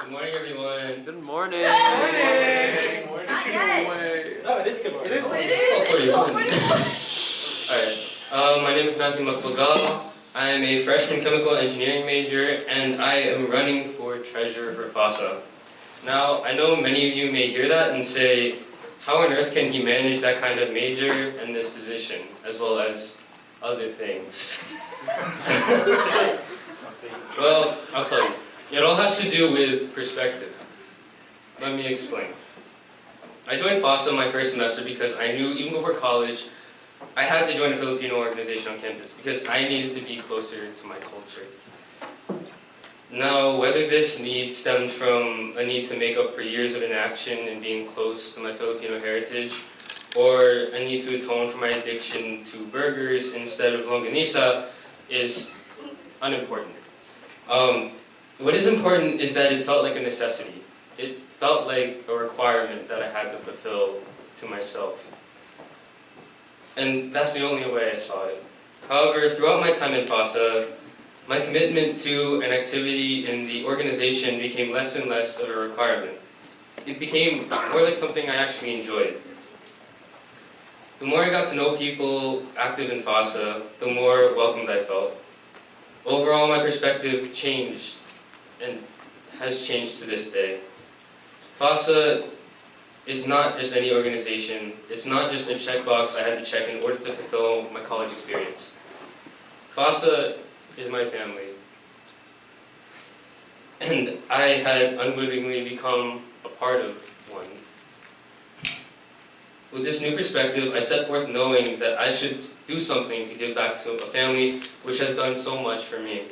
Good morning, everyone. Good morning. Good morning. Good morning. Not yet. No, it is good morning. It is 12:41. Alright. My name is Macapagal. I am a freshman chemical engineering major, and I am running for treasurer for FASA. Now, I know many of you may hear that and say, how on earth can he manage that kind of major and this position, as well as other things? Well, I'll tell you. It all has to do with perspective. Let me explain. I joined FASA my first semester because I knew even before college I had to join a Filipino organization on campus because I needed to be closer to my culture. Now, whether this need stemmed from a need to make up for years of inaction and being close to my Filipino heritage, or a need to atone for my addiction to burgers instead of longanisa, is unimportant. What is important is that it felt like a necessity. It felt like a requirement that I had to fulfill to myself. And that's the only way I saw it. However, throughout my time in FASA, my commitment to an activity in the organization became less and less of a requirement. It became more like something I actually enjoyed. The more I got to know people active in FASA, the more welcomed I felt. Overall, my perspective changed and has changed to this day. FASA is not just any organization. It's not just a checkbox I had to check in order to fulfill my college experience. FASA is my family. And I had unwittingly become a part of one. With this new perspective, I set forth knowing that I should do something to give back to a family which has done so much for me.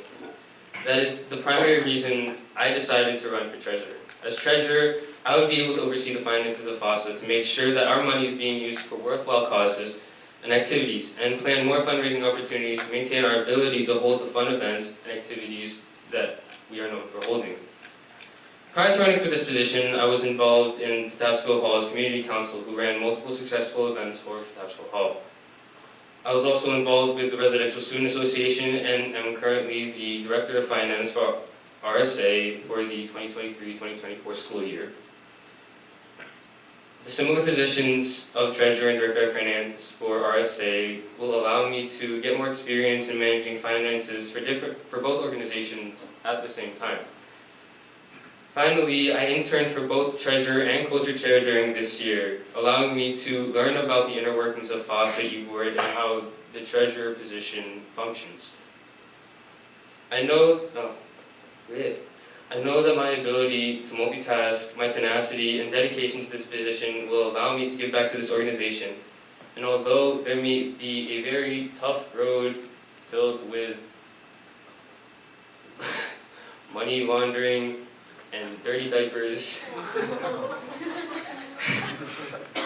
That is the primary reason I decided to run for treasurer. As treasurer, I would be able to oversee the finances of FASA to make sure that our money is being used for worthwhile causes and activities, and plan more fundraising opportunities to maintain our ability to hold the fun events and activities that we are known for holding. Prior to running for this position, I was involved in Patapsco Hall's Community Council, who ran multiple successful events for Patapsco Hall. I was also involved with the Residential Student Association and am currently the Director of Finance for RSA for the 2023-2024 school year. The similar positions of Treasurer and Director of Finance for RSA will allow me to get more experience in managing finances for both organizations at the same time. Finally, I interned for both Treasurer and Culture Chair during this year, allowing me to learn about the inner workings of FASA e-board and how the Treasurer position functions. I know that my ability to multitask, my tenacity, and dedication to this position will allow me to give back to this organization. And although there may be a very tough road filled with money laundering and dirty diapers,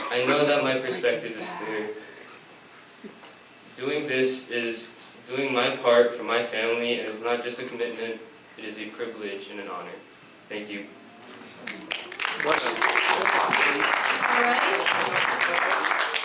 I know that my perspective is clear. Doing this is doing my part for my family, and it's not just a commitment, it is a privilege and an honor. Thank you. All right.